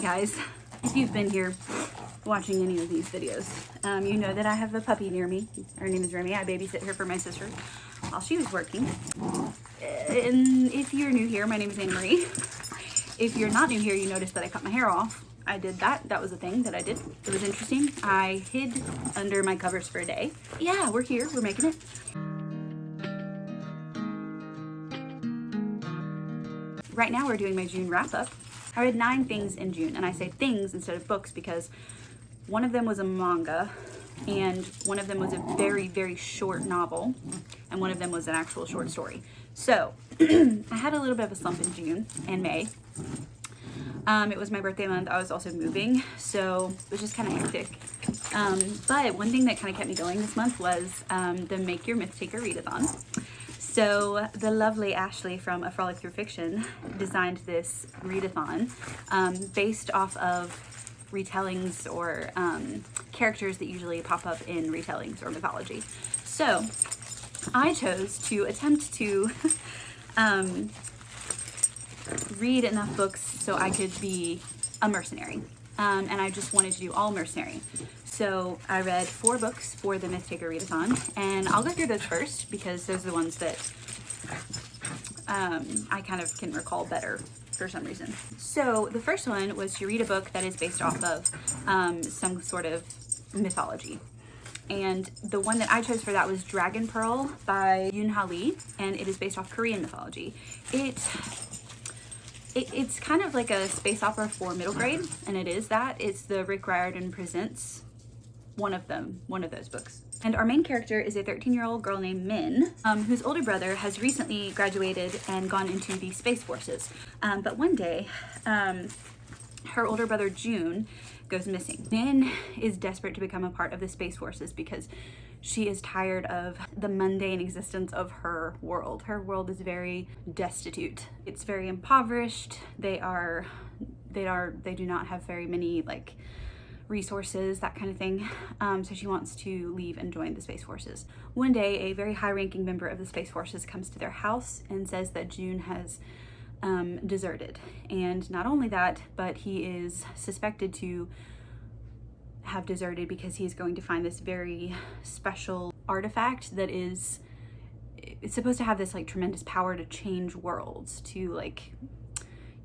guys, if you've been here watching any of these videos, you know that I have a puppy near me. Her name is Remy. I babysit her for my sister while she was working. And if you're new here, my name is Anna Marie. If you're not new here, you noticed that I cut my hair off. I did that. That was a thing that I did. It was interesting. I hid under my covers for a day. Yeah, we're here. We're making it. Right now we're doing my June wrap-up. I read 9 things in June, and I say things instead of books because one of them was a manga, and one of them was a very, very short novel, and one of them was an actual short story. So, I had a little bit of a slump in June and May. It was my birthday month. I was also moving, so it was just kind of hectic. But one thing that kind of kept me going this month was the Make Your Myth Taker readathon. So the lovely Ashley from A Frolic Through Fiction designed this readathon based off of retellings or characters that usually pop up in retellings or mythology. So I chose to attempt to read enough books so I could be a mercenary. And I just wanted to do all mercenary. So I read 4 books for the Myth Taker readathon, and I'll go through those first because those are the ones that I kind of can recall better for some reason. So the first one was to read a book that is based off of some sort of mythology. And the one that I chose for that was Dragon Pearl by Yoon-Ha Lee, and it is based off Korean mythology. It's kind of like a space opera for middle grade, and it is that. It's the Rick Riordan Presents one of those books. And our main character is a 13-year-old girl named Min, whose older brother has recently graduated and gone into the Space Forces. But one day, her older brother June goes missing. Min is desperate to become a part of the Space Forces because she is tired of the mundane existence of her world. Her world is very destitute. It's very impoverished. They do not have very many resources, that kind of thing. So she wants to leave and join the Space Forces. One day, a very high-ranking member of the Space Forces comes to their house and says that June has deserted. And not only that, but he is suspected to have deserted because he's going to find this very special artifact that it's supposed to have this tremendous power to change worlds, to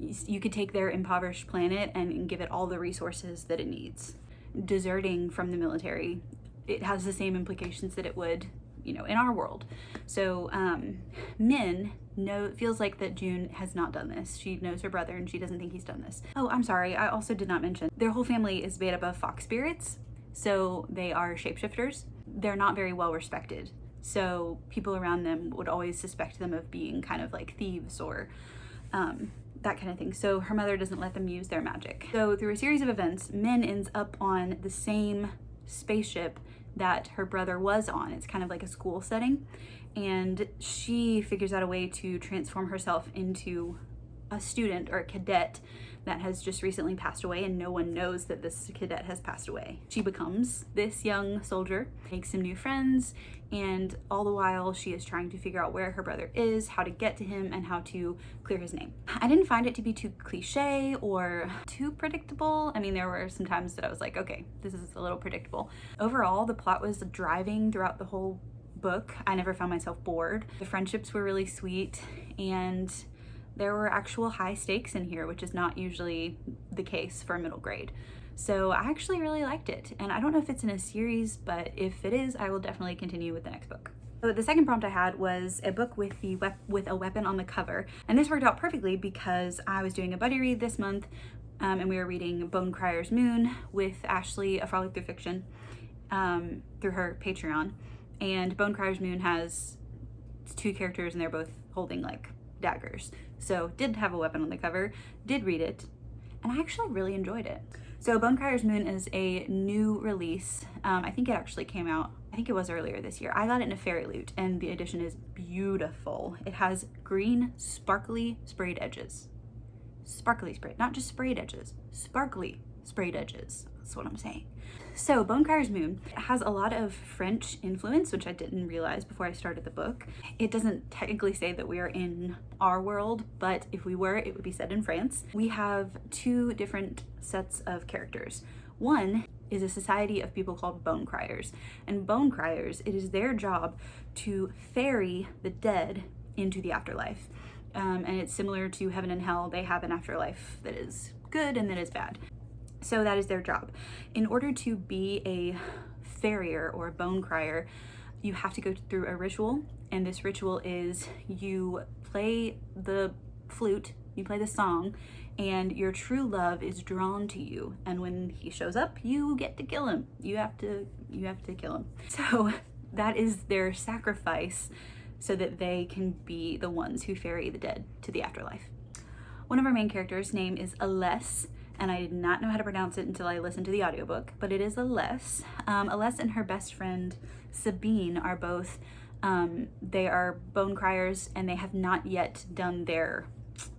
you could take their impoverished planet and give it all the resources that it needs. Deserting from the military, it has the same implications that it would, in our world. So Min feels like that June has not done this. She knows her brother and she doesn't think he's done this. Oh, I'm sorry, I also did not mention their whole family is made up of fox spirits, so they are shapeshifters. They're not very well respected, so people around them would always suspect them of being kind of like thieves or that kind of thing. So her mother doesn't let them use their magic. So through a series of events, Min ends up on the same spaceship that her brother was on. It's kind of like a school setting, and she figures out a way to transform herself into a student or a cadet that has just recently passed away, and no one knows that this cadet has passed away. She becomes this young soldier, makes some new friends, and all the while she is trying to figure out where her brother is, how to get to him, and how to clear his name. I didn't find it to be too cliche or too predictable. I mean, there were some times that I was like, okay, this is a little predictable. Overall, the plot was driving throughout the whole book. I never found myself bored. The friendships were really sweet, and there were actual high stakes in here, which is not usually the case for middle grade. So I actually really liked it. And I don't know if it's in a series, but if it is, I will definitely continue with the next book. So the second prompt I had was a book with a weapon on the cover. And this worked out perfectly because I was doing a buddy read this month, and we were reading Bone Crier's Moon with Ashley, A Frolic Through Fiction, through her Patreon. And Bone Crier's Moon has 2 characters and they're both holding daggers. So did have a weapon on the cover, did read it, and I actually really enjoyed it. So Bone Crier's Moon is a new release. I think it actually came out, I think it was earlier this year. I got it in a fairy loot, and the edition is beautiful. It has green sparkly sprayed edges. Sparkly sprayed, not just sprayed edges, sparkly sprayed edges. That's what I'm saying. So Bonecryer's Moon has a lot of French influence, which I didn't realize before I started the book. It doesn't technically say that we are in our world, but if we were, it would be set in France. We have two different sets of characters. One is a society of people called Bone Criers. And Bone Criers, it is their job to ferry the dead into the afterlife. And it's similar to heaven and hell. They have an afterlife that is good and that is bad. So that is their job. In order to be a farrier or a bone crier, you have to go through a ritual. And this ritual is you play the flute, you play the song, and your true love is drawn to you. And when he shows up, you get to kill him. You have to kill him. So that is their sacrifice so that they can be the ones who ferry the dead to the afterlife. One of our main characters' name is Aless, and I did not know how to pronounce it until I listened to the audiobook, but it is Aless. Aless and her best friend Sabine are both, they are bone criers, and they have not yet done their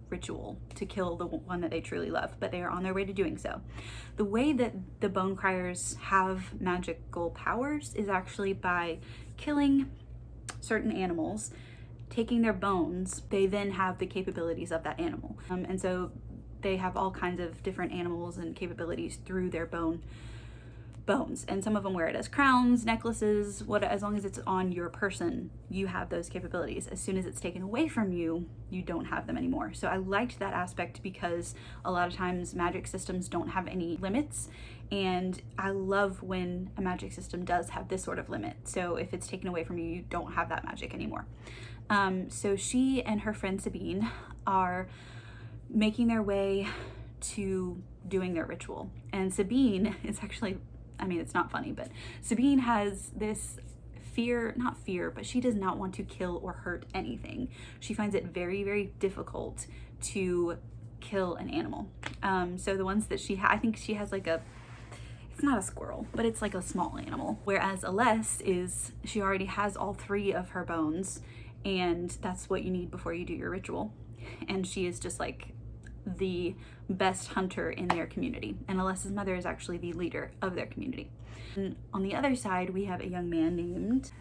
ritual to kill the one that they truly love, but they are on their way to doing so. The way that the bone criers have magical powers is actually by killing certain animals, taking their bones. They then have the capabilities of that animal. And so they have all kinds of different animals and capabilities through their bones. And some of them wear it as crowns, necklaces, as long as it's on your person, you have those capabilities. As soon as it's taken away from you, you don't have them anymore. So I liked that aspect because a lot of times magic systems don't have any limits. And I love when a magic system does have this sort of limit. So if it's taken away from you, you don't have that magic anymore. So she and her friend Sabine are making their way to doing their ritual. And Sabine is actually, I mean, it's not funny, but Sabine has this not fear, but she does not want to kill or hurt anything. She finds it very, very difficult to kill an animal. So the ones that I think she has like it's not a squirrel, but it's like a small animal. Whereas Aless she already has all three of her bones, and that's what you need before you do your ritual. And she is just like the best hunter in their community. And Alessa's mother is actually the leader of their community. And on the other side, we have a young man named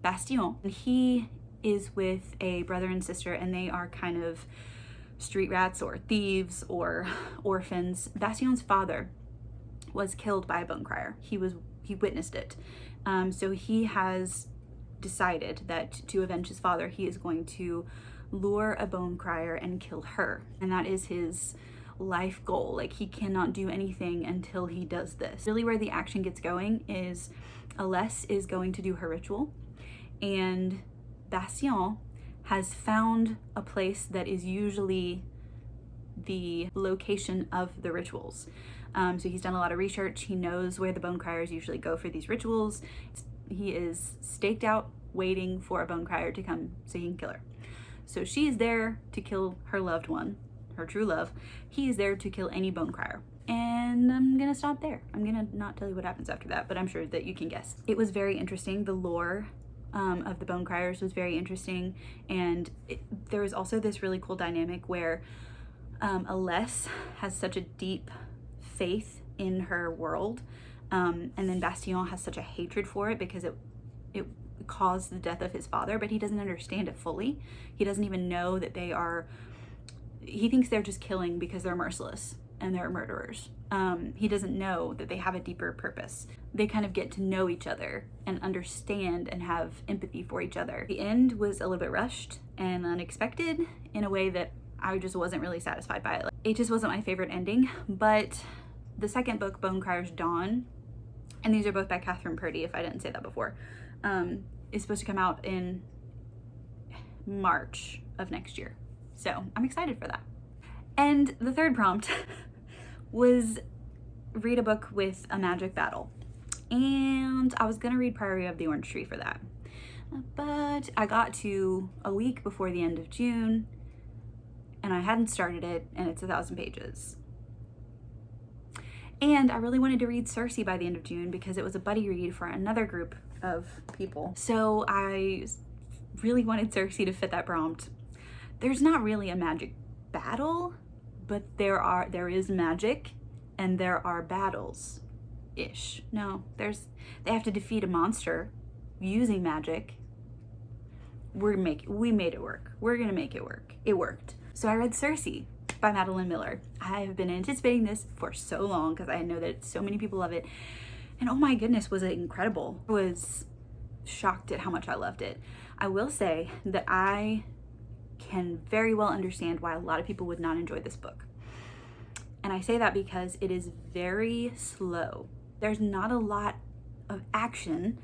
Bastien. And he is with a brother and sister, and they are kind of street rats or thieves or orphans. Bastien's father was killed by a bone crier. He witnessed it. So he has decided that to avenge his father, he is going to lure a bone crier and kill her. And that is his life goal. Like, he cannot do anything until he does this. Really where the action gets going is Aless is going to do her ritual, and Bastien has found a place that is usually the location of the rituals. So he's done a lot of research. He knows where the bone criers usually go for these rituals. He is staked out waiting for a bone crier to come so he can kill her. So she is there to kill her loved one, her true love. He is there to kill any bone crier. And I'm gonna stop there. I'm gonna not tell you what happens after that, but I'm sure that you can guess. It was very interesting. The lore of the bone criers was very interesting. And there was also this really cool dynamic where Aless has such a deep faith in her world. And then Bastien has such a hatred for it because it caused the death of his father, but he doesn't understand it fully. He doesn't even know that he thinks they're just killing because they're merciless and they're murderers. He doesn't know that they have a deeper purpose. They kind of get to know each other and understand and have empathy for each other. The end was a little bit rushed and unexpected in a way that I just wasn't really satisfied by it. It just wasn't my favorite ending, but the second book, Bone Crier's Dawn, and these are both by Catherine Purdy, if I didn't say that before, is supposed to come out in March of next year. So I'm excited for that. And the third prompt was read a book with a magic battle. And I was gonna read Priory of the Orange Tree for that. But I got to a week before the end of June and I hadn't started it, and it's 1,000 pages. And I really wanted to read Circe by the end of June because it was a buddy read for another group of people. So I really wanted Circe to fit that prompt. There's not really a magic battle, but there is magic, and there are battles ish. No, they have to defeat a monster using magic. We made it work. We're gonna make it work. It worked. So I read Circe by Madeline Miller. I have been anticipating this for so long because I know that so many people love it. And oh my goodness, was it incredible. I was shocked at how much I loved it. I will say that I can very well understand why a lot of people would not enjoy this book. And I say that because it is very slow. There's not a lot of action,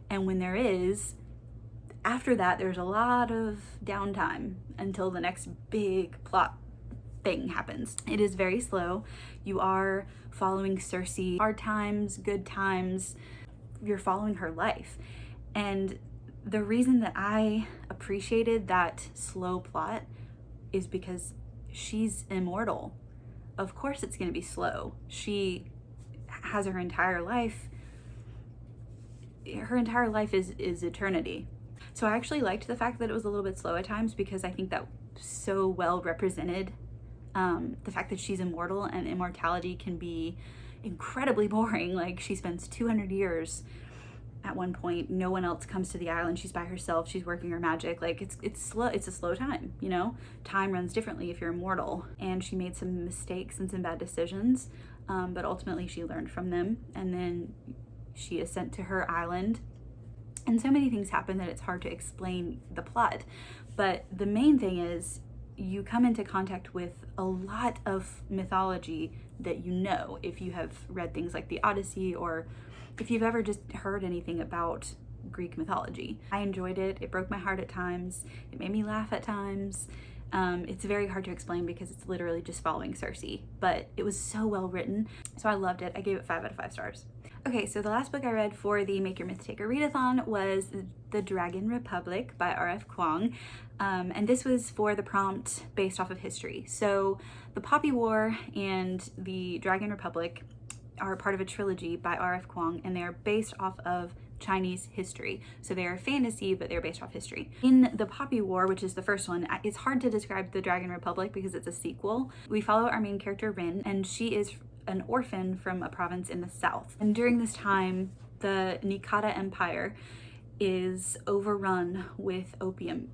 and when there is, after that, there's a lot of downtime until the next big plot thing happens. It is very slow. You are following Circe, hard times, good times. You're following her life. And the reason that I appreciated that slow plot is because she's immortal. Of course it's going to be slow. She has her entire life. Her entire life is eternity. So I actually liked the fact that it was a little bit slow at times because I think that so well represented the fact that she's immortal, and immortality can be incredibly boring. Like, she spends 200 years at one point. No one else comes to the island. She's by herself. She's working her magic. Like, it's slow. It's a slow time, you know? Time runs differently if you're immortal. And she made some mistakes and some bad decisions, but ultimately she learned from them. And then she is sent to her island. And so many things happen that it's hard to explain the plot. But the main thing is you come into contact with a lot of mythology that you know if you have read things like the Odyssey, or if you've ever just heard anything about Greek mythology. I enjoyed it. It broke my heart at times. It made me laugh at times. It's very hard to explain because it's literally just following Circe, but it was so well written. So I loved it. I gave it 5 out of 5 stars. Okay, so the last book I read for the Make Your Myth Take a Readathon was The Dragon Republic by R.F. Kuang. And this was for the prompt based off of history. So the Poppy War and the Dragon Republic are part of a trilogy by R.F. Kuang, and they are based off of Chinese history. So they are fantasy, but they're based off history. In the Poppy War, which is the first one, it's hard to describe the Dragon Republic because it's a sequel. We follow our main character, Rin, and she is an orphan from a province in the south. And during this time, the Nikata Empire is overrun with opium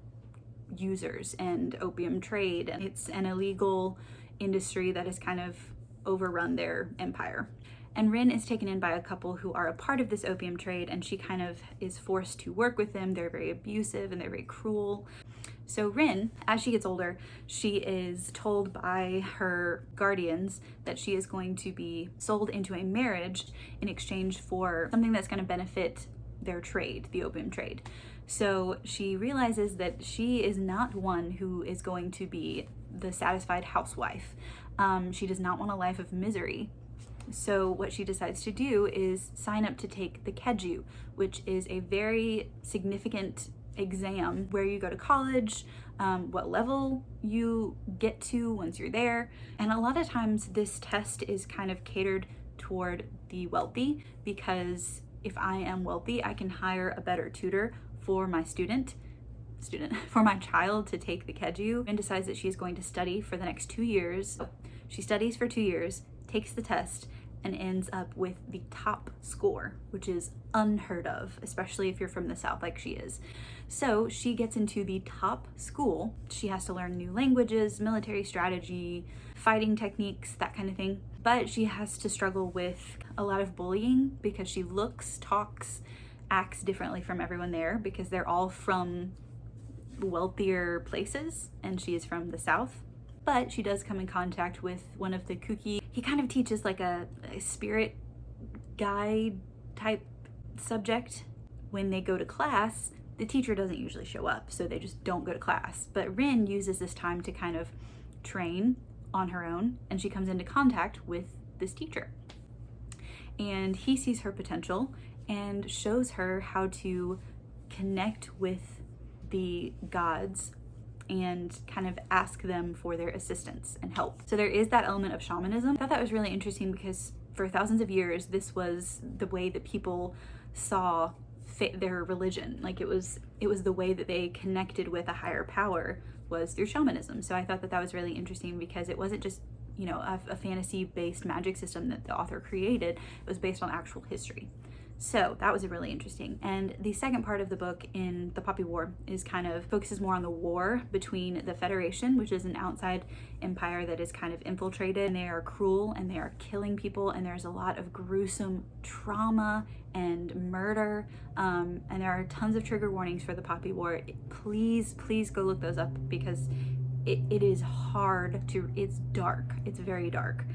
users and opium trade. It's an illegal industry that has kind of overrun their empire. And Rin is taken in by a couple who are a part of this opium trade, and she kind of is forced to work with them. They're very abusive and they're very cruel. So Rin, as she gets older, she is told by her guardians that she is going to be sold into a marriage in exchange for something that's going to benefit their trade, the opium trade. So she realizes that she is not one who is going to be the satisfied housewife. She does not want a life of misery. So what she decides to do is sign up to take the Keju, which is a very significant exam where you go to college, what level you get to once you're there. And a lot of times this test is kind of catered toward the wealthy, because if I am wealthy, I can hire a better tutor for my for my child to take the Keju, and decides that she is going to study for the next 2 years. She studies for 2 years, takes the test, and ends up with the top score, which is unheard of, especially if you're from the South like she is. So she gets into the top school. She has to learn new languages, military strategy, fighting techniques, that kind of thing. But she has to struggle with a lot of bullying because she looks, talks, acts differently from everyone there because they're all from wealthier places and she is from the South. But she does come in contact with one of the kooky. He kind of teaches like a spirit guide type subject. When they go to class, the teacher doesn't usually show up, so they just don't go to class. But Rin uses this time to kind of train on her own, and she comes into contact with this teacher. And he sees her potential and shows her how to connect with the gods and kind of ask them for their assistance and help. So there is that element of shamanism. I thought that was really interesting because for thousands of years, this was the way that people saw their religion. Like it was the way that they connected with a higher power was through shamanism. So I thought that was really interesting because it wasn't just you know, a fantasy-based magic system that the author created. It was based on actual history. So that was really interesting. And the second part of the book in the Poppy War is kind of focuses more on the war between the Federation, which is an outside empire that is kind of infiltrated, and they are cruel and they are killing people, and there's a lot of gruesome trauma and murder, and there are tons of trigger warnings for the Poppy War. Please go look those up, because it is hard to, it's dark, it's very dark.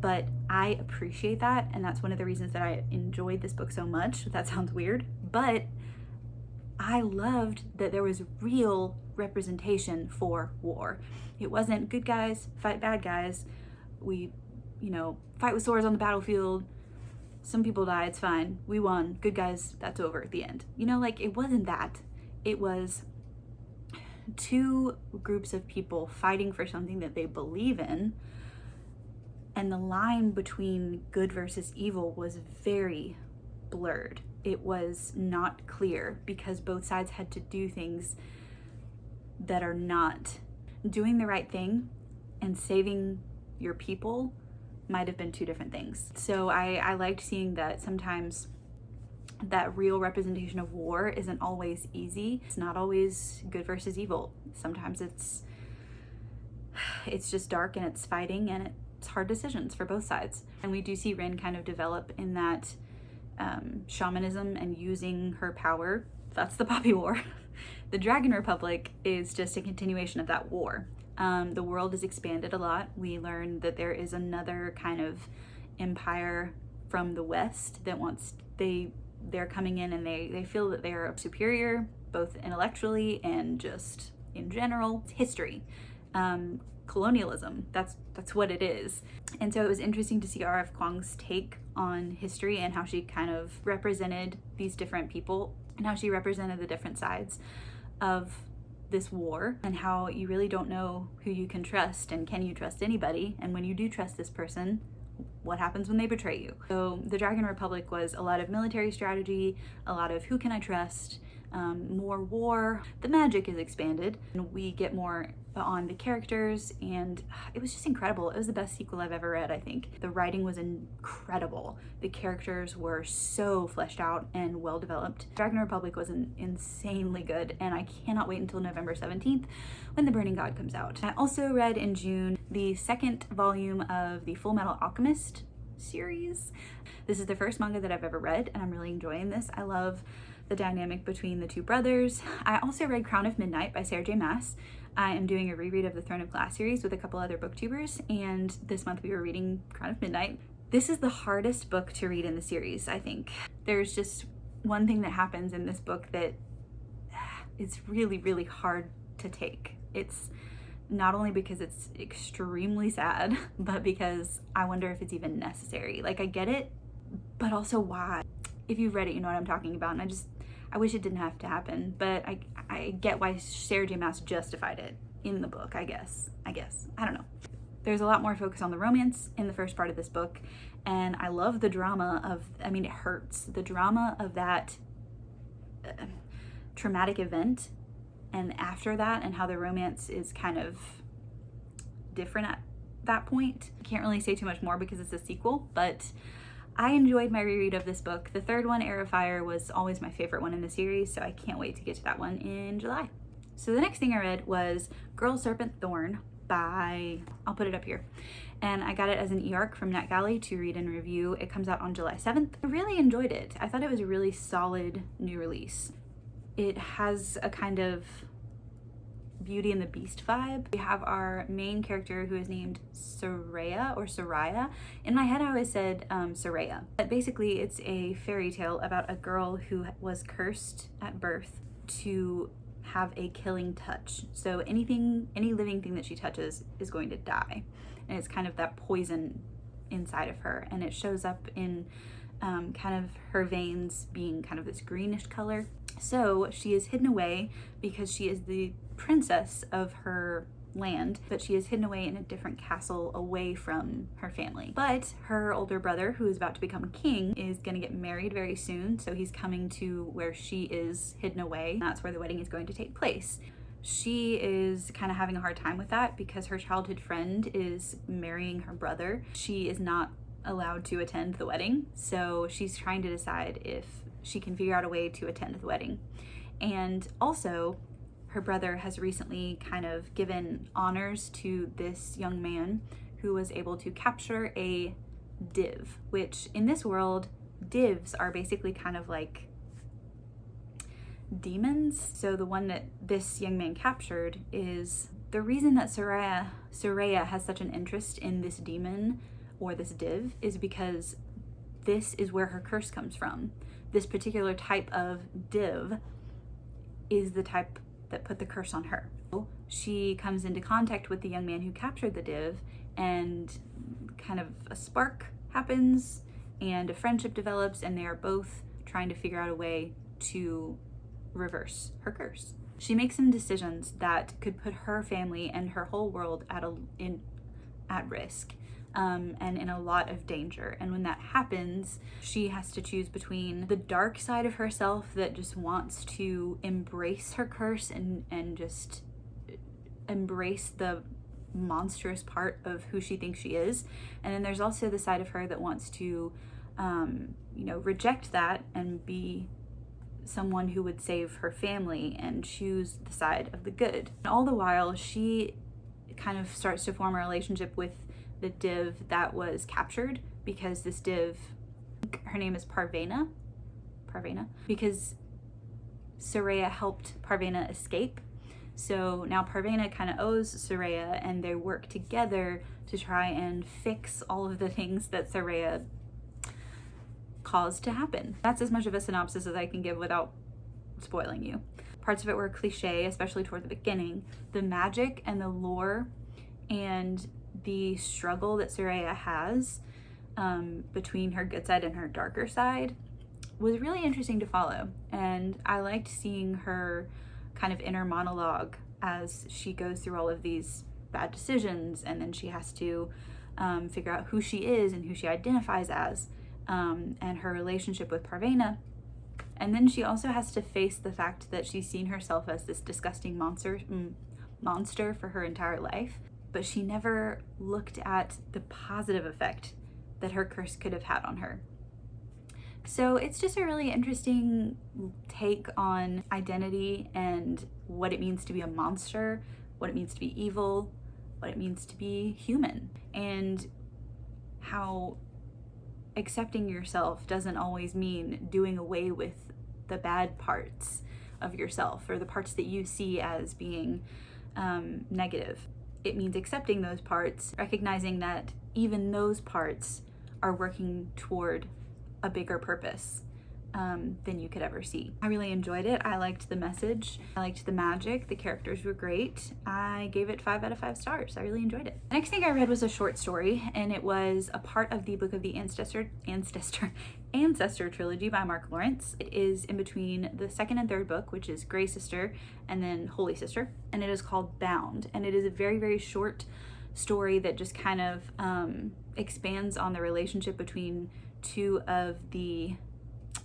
But I appreciate that, and that's one of the reasons that I enjoyed this book so much. That sounds weird, but I loved that there was real representation for war. It wasn't good guys fight bad guys. We, you know, fight with swords on the battlefield. Some people die, it's fine. We won. Good guys, that's over at the end. You know, like, it wasn't that. It was two groups of people fighting for something that they believe in. And the line between good versus evil was very blurred. It was not clear, because both sides had to do things that are not. Doing the right thing and saving your people might have been two different things. So I liked seeing that sometimes that real representation of war isn't always easy. It's not always good versus evil. Sometimes it's just dark and it's fighting, and it's hard decisions for both sides. And we do see Rin kind of develop in that shamanism and using her power. That's the Poppy War. The Dragon Republic is just a continuation of that war. The world is expanded a lot. We learn that there is another kind of empire from the west that wants, they're coming in, and they feel that they're superior, both intellectually and just in general. It's history. Colonialism, that's what it is. And so it was interesting to see R.F. Kuang's take on history and how she kind of represented these different people and how she represented the different sides of this war, and how you really don't know who you can trust, and can you trust anybody, and when you do trust this person, what happens when they betray you. So the Dragon Republic was a lot of military strategy, a lot of who can I trust, more war. The magic is expanded, and we get more on the characters, and it was just incredible. It was the best sequel I've ever read, I think. The writing was incredible. The characters were so fleshed out and well developed. Dragon Republic was insanely good, and I cannot wait until November 17th when The Burning God comes out. I also read in June the second volume of the Fullmetal Alchemist series. This is the first manga that I've ever read, and I'm really enjoying this. I love the dynamic between the two brothers. I also read Crown of Midnight by Sarah J. Maas. I am doing a reread of the Throne of Glass series with a couple other booktubers, and this month we were reading Crown of Midnight. This is the hardest book to read in the series, I think. There's just one thing that happens in this book that it's really, really hard to take. It's not only because it's extremely sad, but because I wonder if it's even necessary. Like, I get it, but also why? If you've read it, you know what I'm talking about, and I wish it didn't have to happen, but I get why Sarah J. Maas justified it in the book, I guess. I don't know. There's a lot more focus on the romance in the first part of this book, and I love the drama of, it hurts. The drama of that traumatic event, and after that, and how the romance is kind of different at that point. I can't really say too much more because it's a sequel, but I enjoyed my reread of this book. The third one, Air of Fire, was always my favorite one in the series, so I can't wait to get to that one in July. So the next thing I read was Girl, Serpent, Thorn by, I'll put it up here, and I got it as an e-arc from NetGalley to read and review. It comes out on July 7th. I really enjoyed it. I thought it was a really solid new release. It has a kind of Beauty and the Beast vibe. We have our main character who is named Soraya or Soraya. In my head I always said Soraya. But basically it's a fairy tale about a girl who was cursed at birth to have a killing touch. So any living thing that she touches is going to die. And it's kind of that poison inside of her. And it shows up in kind of her veins being kind of this greenish color. So she is hidden away because she is the princess of her land, but she is hidden away in a different castle away from her family. But her older brother, who is about to become king, is going to get married very soon, so he's coming to where she is hidden away. That's where the wedding is going to take place. She is kind of having a hard time with that because her childhood friend is marrying her brother. She is not allowed to attend the wedding, so she's trying to decide if she can figure out a way to attend the wedding. And also, her brother has recently kind of given honors to this young man who was able to capture a div, which in this world, divs are basically kind of like demons. So the one that this young man captured is the reason that Soraya has such an interest in this demon or this div is because this is where her curse comes from. This particular type of div is the type that put the curse on her. She comes into contact with the young man who captured the div, and kind of a spark happens and a friendship develops, and they are both trying to figure out a way to reverse her curse. She makes some decisions that could put her family and her whole world at risk, and in a lot of danger. And when that happens, she has to choose between the dark side of herself that just wants to embrace her curse and just embrace the monstrous part of who she thinks she is. And then there's also the side of her that wants to, reject that and be someone who would save her family and choose the side of the good. And all the while, she kind of starts to form a relationship with the div that was captured, because this div, her name is Parvena, because Soraya helped Parvena escape. So now Parvena kind of owes Soraya, and they work together to try and fix all of the things that Soraya caused to happen. That's as much of a synopsis as I can give without spoiling you. Parts of it were cliche, especially toward the beginning. The magic and the lore and the struggle that Soraya has between her good side and her darker side was really interesting to follow. And I liked seeing her kind of inner monologue as she goes through all of these bad decisions, and then she has to figure out who she is and who she identifies as, and her relationship with Parvena. And then she also has to face the fact that she's seen herself as this disgusting monster for her entire life, but she never looked at the positive effect that her curse could have had on her. So it's just a really interesting take on identity and what it means to be a monster, what it means to be evil, what it means to be human, and how accepting yourself doesn't always mean doing away with the bad parts of yourself or the parts that you see as being negative. It means accepting those parts, recognizing that even those parts are working toward a bigger purpose than you could ever see. I really enjoyed it. I liked the message. I liked the magic. The characters were great. I gave it 5 out of 5 stars. I really enjoyed it. The next thing I read was a short story, and it was a part of the Book of the Ancestor trilogy by Mark Lawrence. It is in between the second and third book, which is Grey Sister and then Holy Sister, and it is called Bound. And it is a very, very short story that just kind of expands on the relationship between two of the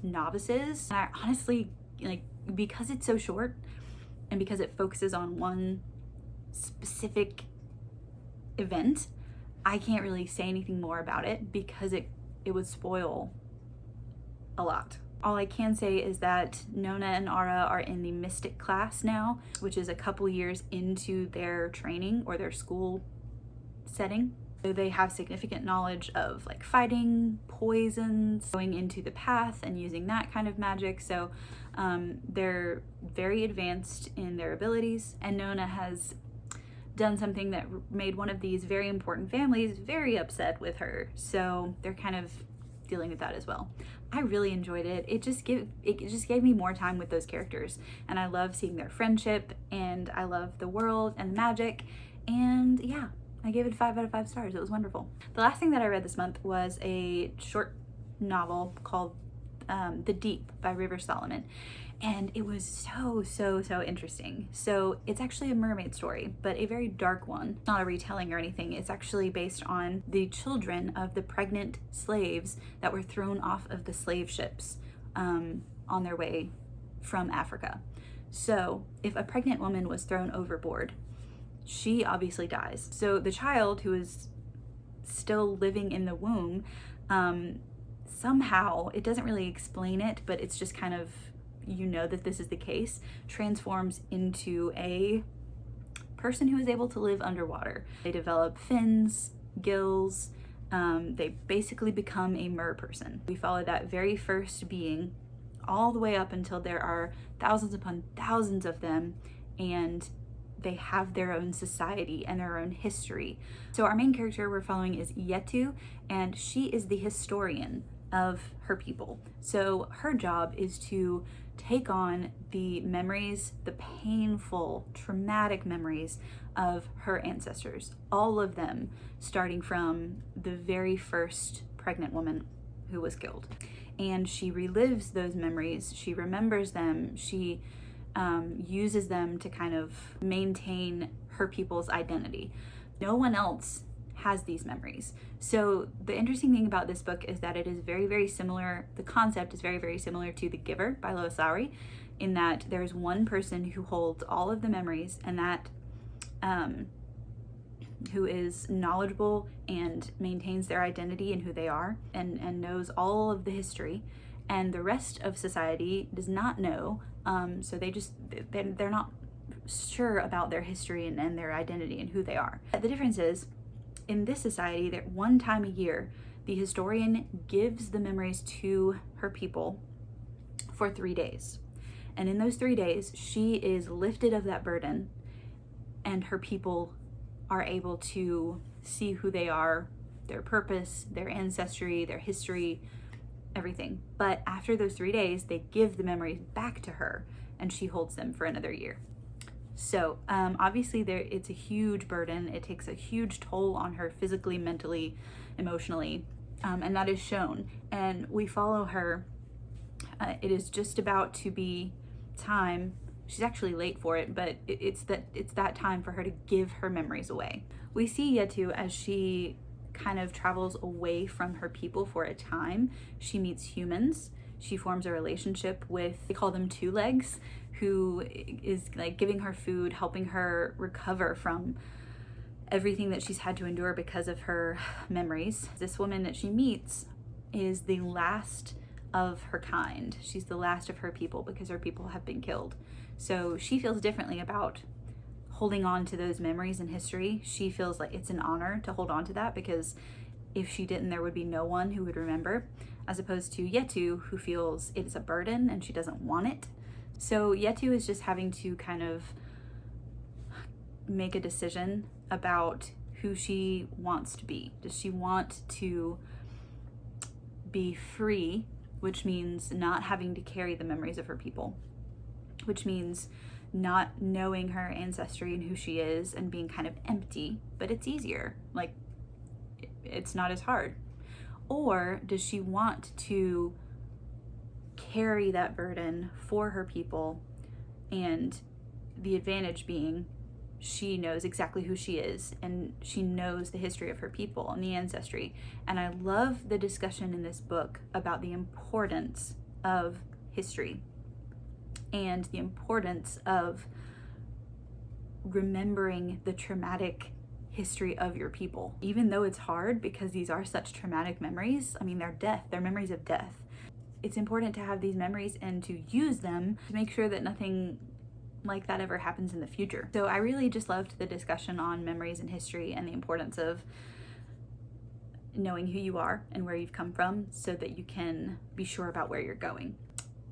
novices. And I honestly, because it's so short and because it focuses on one specific event, I can't really say anything more about it because it would spoil a lot. All I can say is that Nona and Ara are in the Mystic class now, which is a couple years into their training or their school setting. So they have significant knowledge of fighting, poisons, going into the path and using that kind of magic. So they're very advanced in their abilities, and Nona has done something that made one of these very important families very upset with her. So they're kind of dealing with that as well. I really enjoyed it. It just gave me more time with those characters, and I love seeing their friendship, and I love the world and the magic, and yeah, I gave it 5 out of 5 stars. It was wonderful. The last thing that I read this month was a short novel called The Deep by River Solomon, and it was so interesting. So it's actually a mermaid story, but a very dark one. It's not a retelling or anything. It's actually based on the children of the pregnant slaves that were thrown off of the slave ships on their way from Africa. So if a pregnant woman was thrown overboard, she obviously dies. So the child, who is still living in the womb, somehow, it doesn't really explain it, but it's just kind of, you know that this is the case, transforms into a person who is able to live underwater. They develop fins, gills, they basically become a mer person. We follow that very first being all the way up until there are thousands upon thousands of them, and they have their own society and their own history. So our main character we're following is Yetu, and she is the historian of her people. So her job is to take on the memories, the painful, traumatic memories of her ancestors, all of them, starting from the very first pregnant woman who was killed. And she relives those memories, she remembers them, she uses them to kind of maintain her people's identity. No one else has these memories. So the interesting thing about this book is that it is very, very similar. The concept is very, very similar to The Giver by Lois Lowry, in that there's one person who holds all of the memories, and that who is knowledgeable and maintains their identity and who they are, and knows all of the history, and the rest of society does not know. So they're not sure about their history and their identity and who they are. The difference is, in this society, that one time a year, the historian gives the memories to her people for 3 days. And in those 3 days, she is lifted of that burden, and her people are able to see who they are, their purpose, their ancestry, their history, everything. But after those 3 days, they give the memories back to her, and she holds them for another year. So obviously it's a huge burden. It takes a huge toll on her physically, mentally, emotionally, and that is shown. And we follow her. It is just about to be time. She's actually late for it, but it's that time for her to give her memories away. We see Yetu as she kind of travels away from her people for a time. She meets humans. She forms a relationship with, they call them two legs, who is like giving her food, helping her recover from everything that she's had to endure because of her memories. This woman that she meets is the last of her kind. She's the last of her people because her people have been killed. So she feels differently about holding on to those memories and history. She feels like it's an honor to hold on to that, because if she didn't, there would be no one who would remember, as opposed to Yetu, who feels it's a burden and she doesn't want it. So Yetu is just having to kind of make a decision about who she wants to be. Does she want to be free, which means not having to carry the memories of her people, which means not knowing her ancestry and who she is and being kind of empty, but it's easier, like it's not as hard? Or does she want to carry that burden for her people, and the advantage being she knows exactly who she is, and she knows the history of her people and the ancestry. And I love the discussion in this book about the importance of history and the importance of remembering the traumatic history of your people, even though it's hard, because these are such traumatic memories. I mean, they're memories of death. It's important to have these memories and to use them to make sure that nothing like that ever happens in the future. So I really just loved the discussion on memories and history and the importance of knowing who you are and where you've come from so that you can be sure about where you're going.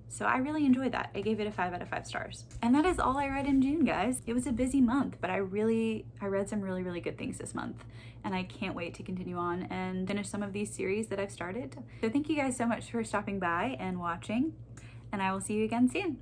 So I really enjoyed that. I gave it a 5 out of 5 stars. And that is all I read in June, guys. It was a busy month, but I read some really, really good things this month. And I can't wait to continue on and finish some of these series that I've started. So thank you guys so much for stopping by and watching. And I will see you again soon.